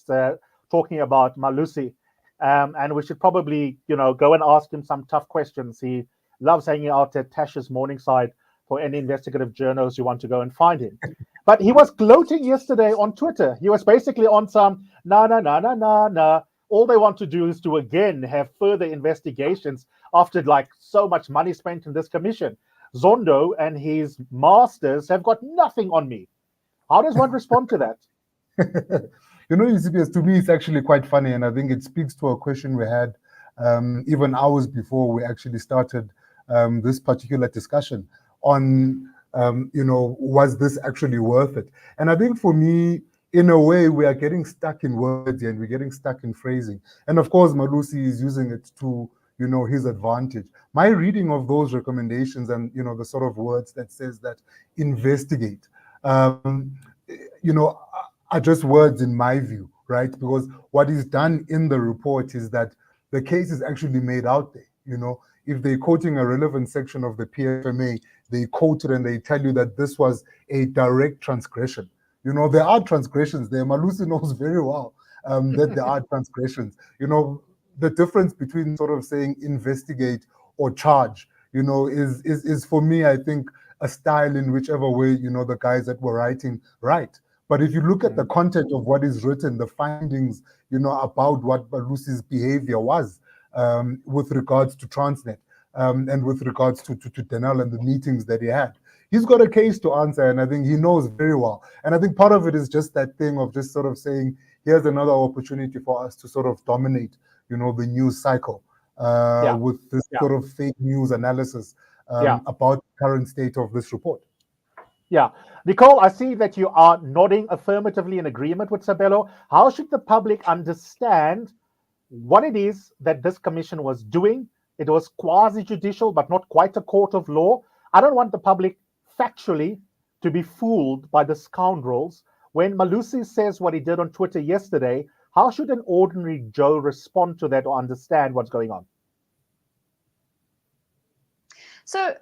talking about Malusi. And we should probably, go and ask him some tough questions. He loves hanging out at Tash's Morningside for any investigative journals you want to go and find him. But he was gloating yesterday on Twitter. He was basically on some, nah. All they want to do is to, again, have further investigations after, so much money spent in this commission. Zondo and his masters have got nothing on me. How does one respond to that? Eusebius, to me, it's actually quite funny, and I think it speaks to a question we had even hours before we actually started this particular discussion on, was this actually worth it? And I think for me, in a way, we are getting stuck in words and we're getting stuck in phrasing. And of course, Malusi is using it to, his advantage. My reading of those recommendations and, the sort of words that says that investigate, are just words in my view, right? Because what is done in the report is that the case is actually made out there. If they're quoting a relevant section of the PFMA, they quote it and they tell you that this was a direct transgression. There are transgressions there. Malusi knows very well that there are transgressions. The difference between sort of saying investigate or charge, is for me, I think, a style in whichever way, the guys that were writing write. But if you look at the content of what is written, the findings, about what Malusi's behavior was with regards to Transnet and with regards to Denel and the meetings that he had, he's got a case to answer, and I think he knows very well. And I think part of it is just that thing of just sort of saying, here's another opportunity for us to sort of dominate, the news cycle with this sort of fake news analysis about the current state of this report. Yeah. Nicole, I see that you are nodding affirmatively in agreement with Sabelo. How should the public understand what it is that this commission was doing? It was quasi-judicial, but not quite a court of law. I don't want the public factually to be fooled by the scoundrels. When Malusi says what he did on Twitter yesterday, how should an ordinary Joe respond to that or understand what's going on? So,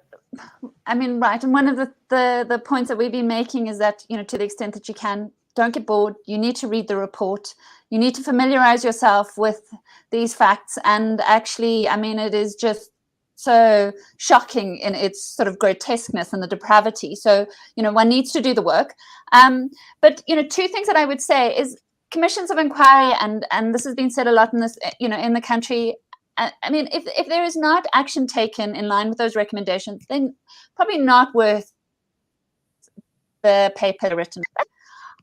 I mean, right, and one of the points that we've been making is that, to the extent that you can, don't get bored. You need to read the report. You need to familiarize yourself with these facts. And actually, I mean, it is just so shocking in its sort of grotesqueness and the depravity. So, one needs to do the work. But, two things that I would say is commissions of inquiry, and this has been said a lot in this, in the country, I mean, if there is not action taken in line with those recommendations, then probably not worth the paper written.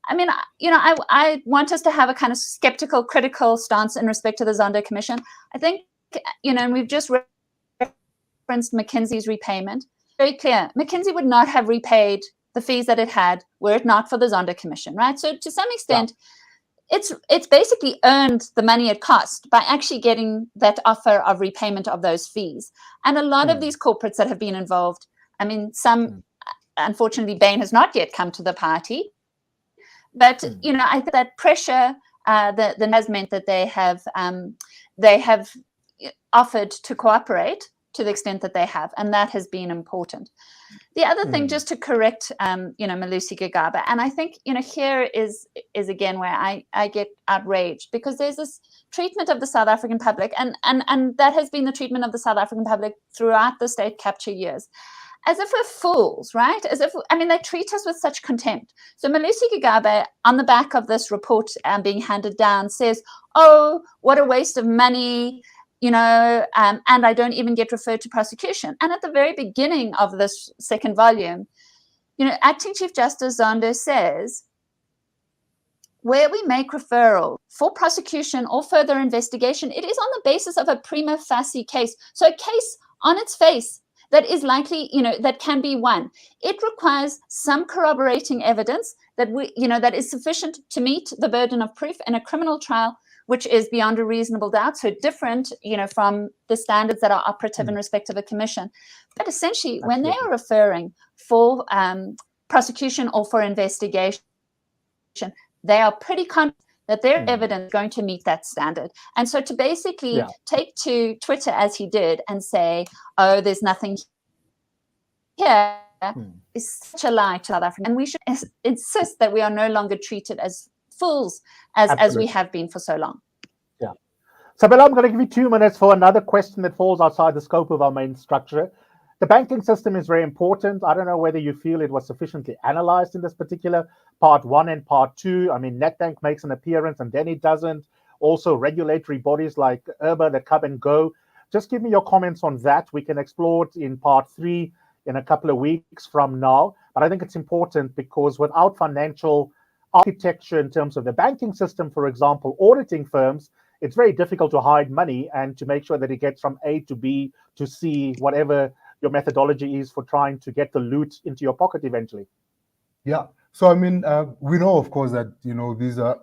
I mean, I want us to have a kind of skeptical, critical stance in respect to the Zondo Commission. I think, and we've just referenced McKinsey's repayment. Very clear, McKinsey would not have repaid the fees that it had were it not for the Zondo Commission, right? So to some extent, it's basically earned the money it cost by actually getting that offer of repayment of those fees. And a lot of these corporates that have been involved, I mean, some, unfortunately, Bain has not yet come to the party. But, I think that pressure that has meant that they have offered to cooperate to the extent that they have, and that has been important. The other thing, just to correct, Malusi Gigaba, and I think, here is again where I get outraged, because there's this treatment of the South African public, and that has been the treatment of the South African public throughout the state capture years, as if we're fools, right? As if, they treat us with such contempt. So Malusi Gigaba, on the back of this report being handed down, says, oh, what a waste of money, and I don't even get referred to prosecution. And at the very beginning of this second volume, Acting Chief Justice Zondo says, where we make referral for prosecution or further investigation, it is on the basis of a prima facie case. So a case on its face that is likely, that can be won. It requires some corroborating evidence that that is sufficient to meet the burden of proof in a criminal trial, which is beyond a reasonable doubt, so different, from the standards that are operative in respect of a commission. But essentially, when they are referring for prosecution or for investigation, they are pretty confident that their evidence is going to meet that standard. And so to basically take to Twitter, as he did, and say, oh, there's nothing here, is such a lie to South Africa. And we should insist that we are no longer treated as fools as we have been for so long. Yeah. Sabelo, I'm going to give you 2 minutes for another question that falls outside the scope of our main structure. The banking system is very important. I don't know whether you feel it was sufficiently analyzed in this particular part 1 and part 2. Nedbank makes an appearance and then it doesn't. Also, regulatory bodies like IRBA that come and go. Just give me your comments on that. We can explore it in part 3 in a couple of weeks from now. But I think it's important because without financial architecture in terms of the banking system, for example, auditing firms, it's very difficult to hide money and to make sure that it gets from A to B to C, whatever your methodology is for trying to get the loot into your pocket eventually. Yeah. So, we know, of course, that, these are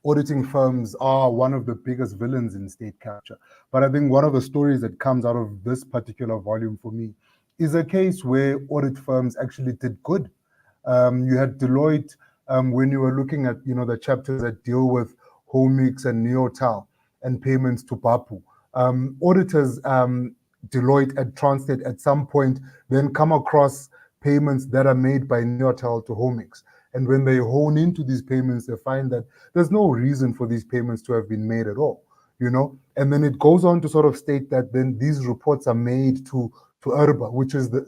auditing firms are one of the biggest villains in state capture. But I think one of the stories that comes out of this particular volume for me is a case where audit firms actually did good. You had Deloitte, when you were looking at, the chapters that deal with Homix and Neotal and payments to Bapu. Auditors, Deloitte and Transnet at some point then come across payments that are made by Neotal to Homix. And when they hone into these payments, they find that there's no reason for these payments to have been made at all, And then it goes on to sort of state that then these reports are made to IRBA, which is the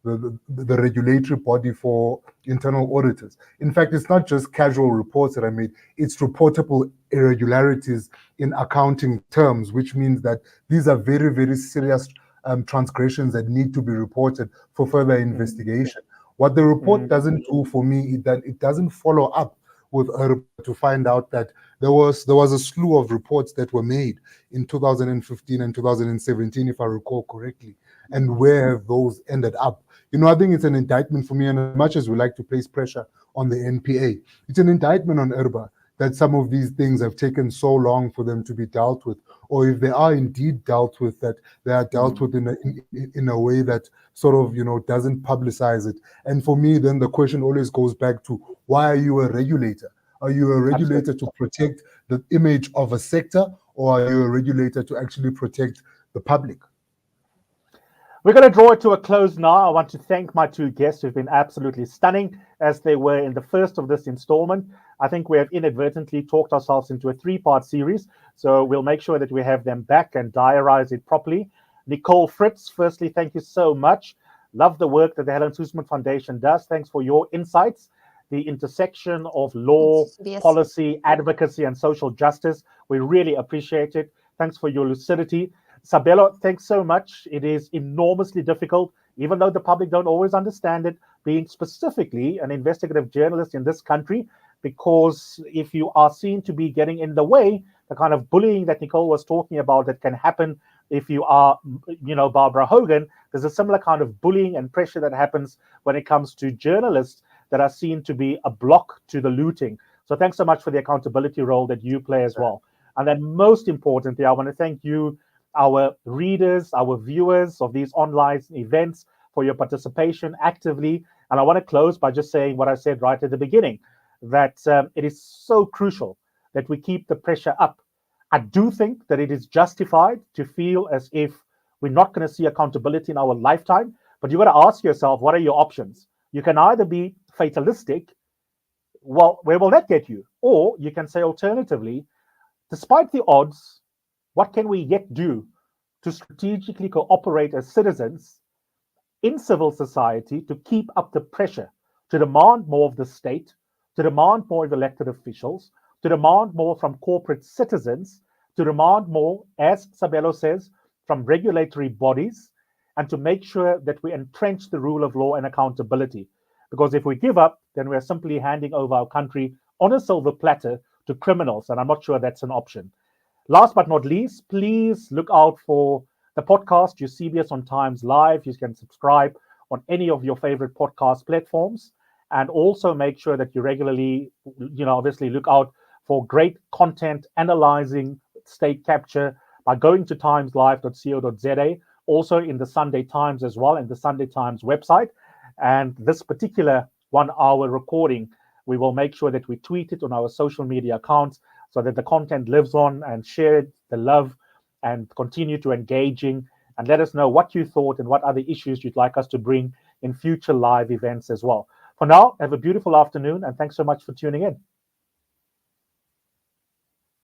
regulatory body for internal auditors. In fact, it's not just casual reports that are made, it's reportable irregularities in accounting terms, which means that these are very, very serious transgressions that need to be reported for further investigation. What the report doesn't do for me is that it doesn't follow up with IRBA to find out that there was a slew of reports that were made in 2015 and 2017, if I recall correctly. And where have those ended up? I think it's an indictment for me, and as much as we like to place pressure on the NPA, it's an indictment on IRBA that some of these things have taken so long for them to be dealt with, or if they are indeed dealt with, that they are dealt with in a way that sort of, doesn't publicize it. And for me, then the question always goes back to, why are you a regulator? Are you a regulator to protect the image of a sector, or are you a regulator to actually protect the public? We're going to draw it to a close now. I want to thank my 2 guests who've been absolutely stunning, as they were in the first of this installment. I think we have inadvertently talked ourselves into a 3-part series, so we'll make sure that we have them back and diarize it properly. Nicole Fritz, firstly, thank you so much. Love the work that the Helen Suzman Foundation does. Thanks for your insights. The intersection of law, policy, advocacy, and social justice. We really appreciate it. Thanks for your lucidity. Sabelo, thanks so much. It is enormously difficult, even though the public don't always understand it, being specifically an investigative journalist in this country, because if you are seen to be getting in the way, the kind of bullying that Nicole was talking about that can happen if you are, Barbara Hogan, there's a similar kind of bullying and pressure that happens when it comes to journalists that are seen to be a block to the looting. So thanks so much for the accountability role that you play as well. And then most importantly, I want to thank you, our readers, our viewers of these online events, for your participation actively. And I want to close by just saying what I said right at the beginning, that it is so crucial that we keep the pressure up. I do think that it is justified to feel as if we're not going to see accountability in our lifetime, but you got to ask yourself, what are your options? You can either be fatalistic, well, where will that get you? Or you can say alternatively, despite the odds, what can we yet do to strategically cooperate as citizens in civil society to keep up the pressure, to demand more of the state, to demand more of elected officials, to demand more from corporate citizens, to demand more, as Sabelo says, from regulatory bodies, and to make sure that we entrench the rule of law and accountability. Because if we give up, then we're simply handing over our country on a silver platter to criminals, and I'm not sure that's an option. Last but not least, please look out for the podcast Eusebius on TimesLIVE. You can subscribe on any of your favorite podcast platforms, and also make sure that you regularly, obviously look out for great content analyzing state capture by going to timeslive.co.za, also in the Sunday Times as well, and the Sunday Times website. And this particular 1 hour recording, we will make sure that we tweet it on our social media accounts so that the content lives on, and share the love and continue to engaging, and let us know what you thought and what other issues you'd like us to bring in future live events as well. For now, have a beautiful afternoon, and thanks so much for tuning in.